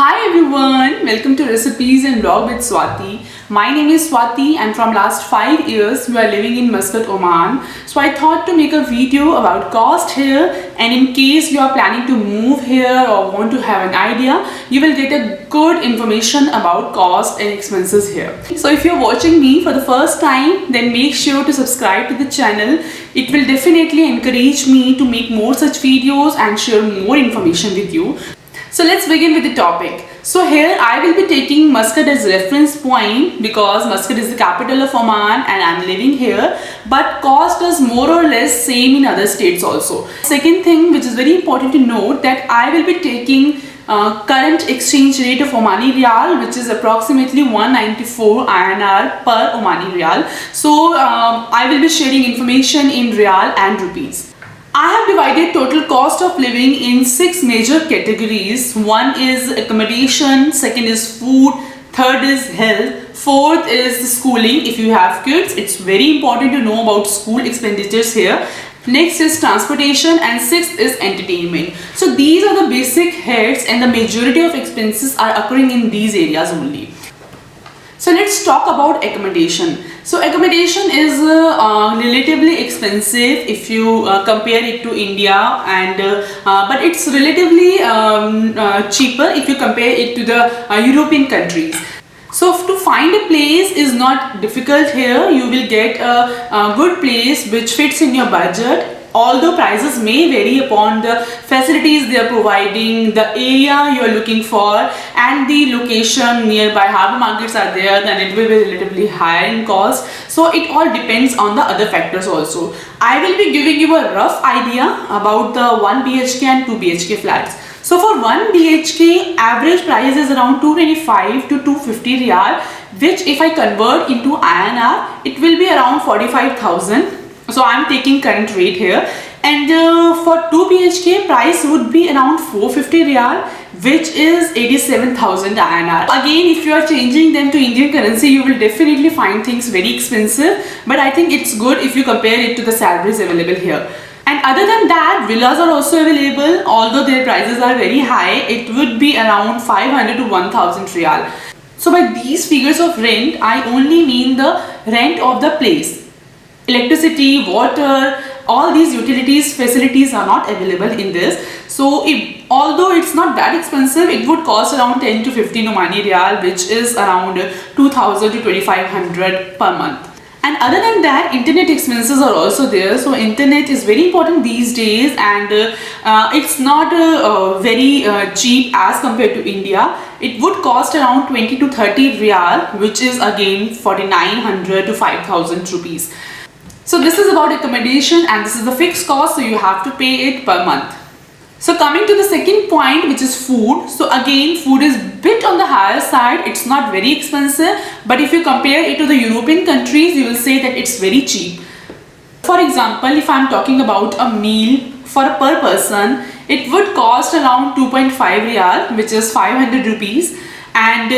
Hi everyone, welcome to Recipes and Vlog with Swati. My name is Swati and from last 5 years we are living in Muscat, Oman. So I thought to make a video about cost here, and in case you are planning to move here or want to have an idea, you will get a good information about cost and expenses here. So if you're watching me for the first time, then make sure to subscribe to the channel. It will definitely encourage me to make more such videos and share more information with you. So let's begin with the topic. So here I will be taking Muscat as reference point because Muscat is the capital of Oman and I'm living here, but cost is more or less same in other states also. Second thing which is very important to note, that I will be taking current exchange rate of Omani Riyal, which is approximately 194 INR per Omani Riyal. So I will be sharing information in Riyal and rupees. I have divided total cost of living in 6 major categories. One is accommodation, second is food, third is health, fourth is schooling. If you have kids, it's very important to know about school expenditures here. Next is transportation, and sixth is entertainment. So these are the basic heads and the majority of expenses are occurring in these areas only. So let's talk about accommodation. So accommodation is relatively expensive if you compare it to India, and but it's relatively cheaper if you compare it to the European countries. So to find a place is not difficult here. You will get a good place which fits in your budget. Although prices may vary upon the facilities they are providing, the area you are looking for, and the location nearby harbour markets are there, then it will be relatively higher in cost. So it all depends on the other factors also. I will be giving you a rough idea about the 1 BHK and 2 BHK flats. So for 1 BHK, average price is around 225 to 250 Riyal, which if I convert into INR, it will be around 45,000. So I'm taking current rate here, and for 2 BHK price would be around 450 Riyal, which is 87,000 INR. Again, if you are changing them to Indian currency, you will definitely find things very expensive, but I think it's good if you compare it to the salaries available here. And other than that, villas are also available. Although their prices are very high, it would be around 500 to 1000 Riyal. So by these figures of rent, I only mean the rent of the place. Electricity, water, all these utilities facilities are not available in this. So although it's not that expensive, it would cost around 10 to 15 Omani Riyal, which is around 2000 to 2500 per month. And other than that, internet expenses are also there. So internet is very important these days, and it's not very cheap as compared to India. It would cost around 20 to 30 Riyal, which is again 4900 to 5000 rupees. So this is about accommodation, and this is the fixed cost, so you have to pay it per month. So coming to the second point, which is food. So again, food is bit on the higher side. It's not very expensive, but if you compare it to the European countries, you will say that it's very cheap. For example, if I'm talking about a meal for a per person, it would cost around 2.5 Riyal, which is 500 rupees, and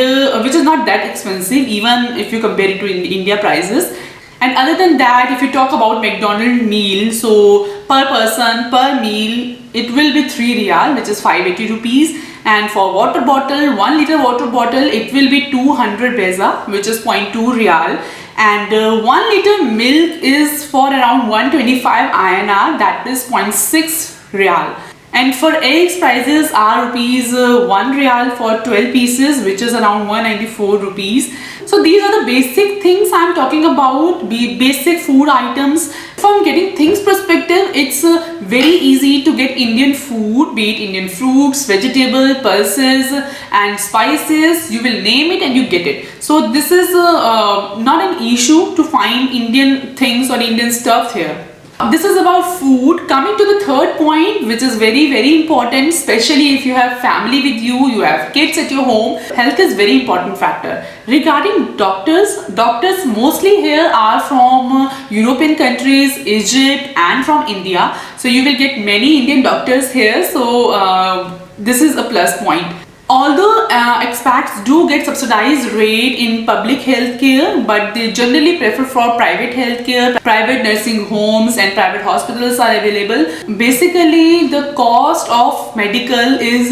which is not that expensive even if you compare it to India prices. And other than that, if you talk about McDonald's meal, so per person, per meal, it will be 3 Riyal, which is 580 rupees. And for water bottle, 1 liter water bottle, it will be 200 Beza, which is 0.2 Riyal. And 1 liter milk is for around 125 INR, that is 0.6 Riyal. And for eggs, prices are rupees 1 Riyal for 12 pieces, which is around 194 rupees. So these are the basic things I'm talking about, basic food items. From getting things perspective, it's very easy to get Indian food, be it Indian fruits, vegetable, pulses and spices. You will name it and you get it. So this is not an issue to find Indian things or Indian stuff here. This is about food. Coming to the third point, which is very important, especially if you have family with you, you have kids at your home. Health is very important factor. Regarding doctors mostly here are from European countries, Egypt and from India. So you will get many Indian doctors here. So this is a plus point. Although expats do get subsidized rate in public healthcare, but they generally prefer for private healthcare. Private nursing homes and private hospitals are available. Basically, the cost of medical is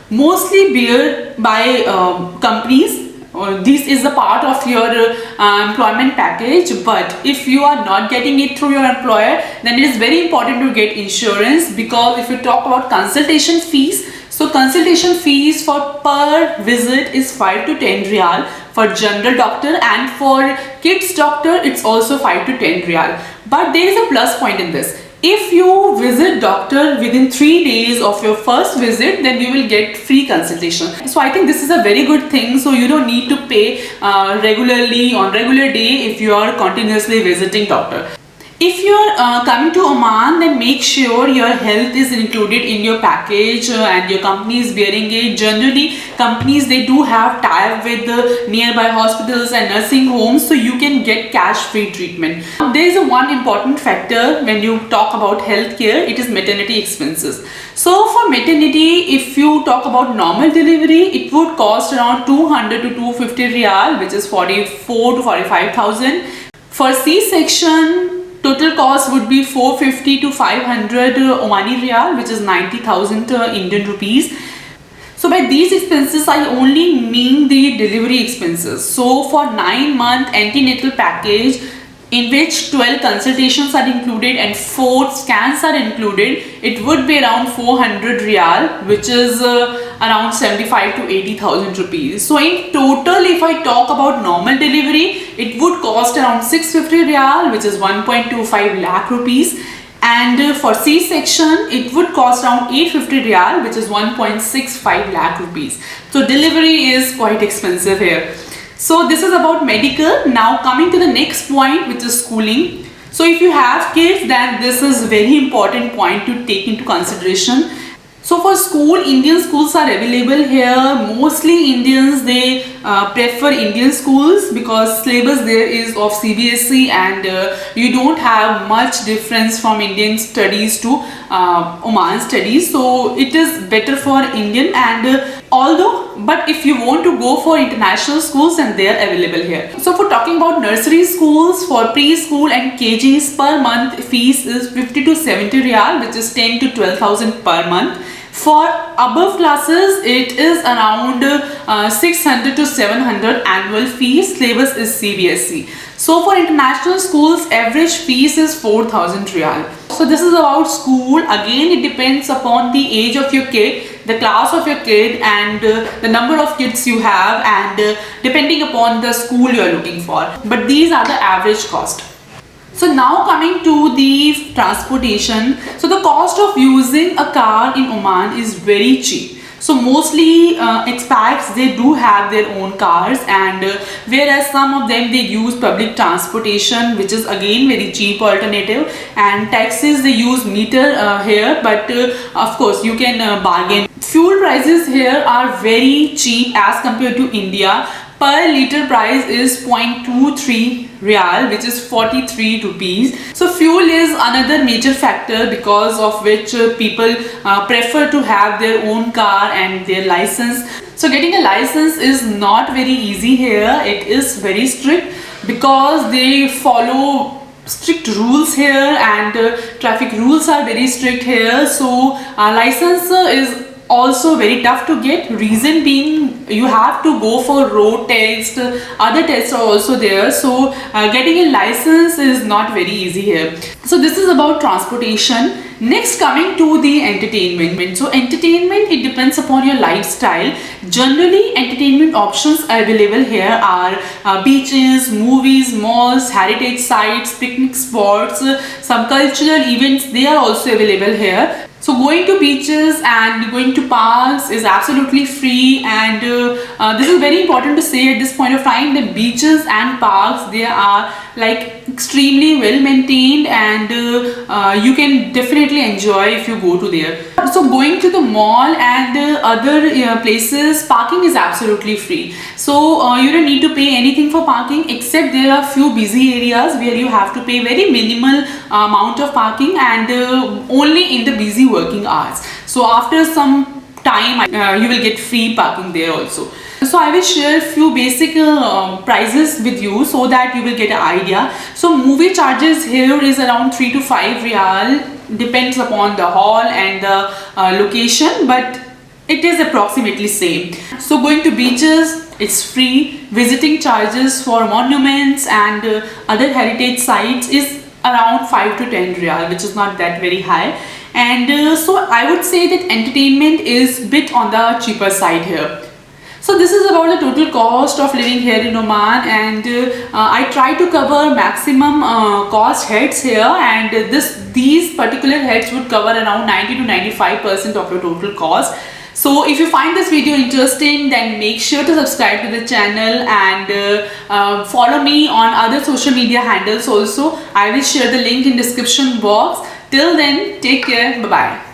mostly bear by companies. This is a part of your employment package, but if you are not getting it through your employer, then it is very important to get insurance, because if you talk about consultation fees, so consultation fees for per visit is 5 to 10 real for general doctor, and for kids doctor it's also 5 to 10 real. But there is a plus point in this. If you visit doctor within 3 days of your first visit, then you will get free consultation. So I think this is a very good thing. So you don't need to pay regularly on regular day if you are continuously visiting doctor. If you are coming to Oman, then make sure your health is included in your package and your company is bearing it. Generally, companies, they do have tie-up with the nearby hospitals and nursing homes, so you can get cash-free treatment. There is a one important factor when you talk about healthcare, it is maternity expenses. So for maternity, if you talk about normal delivery, it would cost around 200 to 250 real, which is 44 to 45,000. For C-section, total cost would be 450 to 500 Omani Riyal, which is 90,000 Indian rupees. So by these expenses, I only mean the delivery expenses. So for 9-month antenatal package, in which 12 consultations are included and 4 scans are included, it would be around 400 Riyal, which is around 75 to 80,000 rupees. So in total, if I talk about normal delivery, it would cost around 650 Riyal, which is 1.25 lakh rupees. And for C-section, it would cost around 850 Riyal, which is 1.65 lakh rupees. So delivery is quite expensive here. So this is about medical. Now coming to the next point, which is schooling. So if you have kids, then this is very important point to take into consideration. So for school, Indian schools are available here. Mostly Indians, they prefer Indian schools because syllabus there is of CBSE, and you don't have much difference from Indian studies to Oman studies. So it is better for Indian, and but if you want to go for international schools, then they are available here. So for talking about nursery schools, for preschool and KGs, per month fees is 50 to 70 Riyal, which is 10 to 12,000 per month. For above classes, it is around 600 to 700 annual fees. Syllabus is CBSE. So for international schools, average fees is 4,000 Riyal. So this is about school. Again, it depends upon the age of your kid, the class of your kid, and the number of kids you have, and depending upon the school you are looking for. But these are the average cost. So now coming to the transportation. So the cost of using a car in Oman is very cheap. So mostly expats, they do have their own cars, and whereas some of them, they use public transportation, which is again very cheap alternative, and taxis, they use meter here, but of course you can bargain. Fuel prices here are very cheap as compared to India. Per liter price is 0.23 Riyal, which is 43 rupees. So fuel is another major factor because of which people prefer to have their own car and their license. So getting a license is not very easy here. It is very strict because they follow strict rules here, and traffic rules are very strict here. So license is also very tough to get. Reason being, you have to go for road test, other tests are also there, so getting a license is not very easy here. So this is about transportation. Next, coming to the entertainment. So entertainment, it depends upon your lifestyle. Generally, entertainment options available here are beaches, movies, malls, heritage sites, picnic spots, some cultural events, they are also available here. So going to beaches and going to parks is absolutely free, and this is very important to say at this point of time that beaches and parks, they are like extremely well maintained, and you can definitely enjoy if you go to there. So going to the mall and other places, parking is absolutely free. So you don't need to pay anything for parking, except there are few busy areas where you have to pay very minimal amount of parking, and only in the busy working hours. So after some time, you will get free parking there also. So I will share few basic prices with you so that you will get an idea. So movie charges here is around 3 to 5 Riyal, depends upon the hall and the location, but it is approximately same. So going to beaches, it's free. Visiting charges for monuments and other heritage sites is around 5 to 10 riyal, which is not that very high. And so I would say that entertainment is bit on the cheaper side here. So this is about the total cost of living here in Oman, and I try to cover maximum cost heads here, and these particular heads would cover around 90 to 95% of your total cost. So if you find this video interesting, then make sure to subscribe to the channel and follow me on other social media handles also. I will share the link in description box. Till then, take care. Bye bye.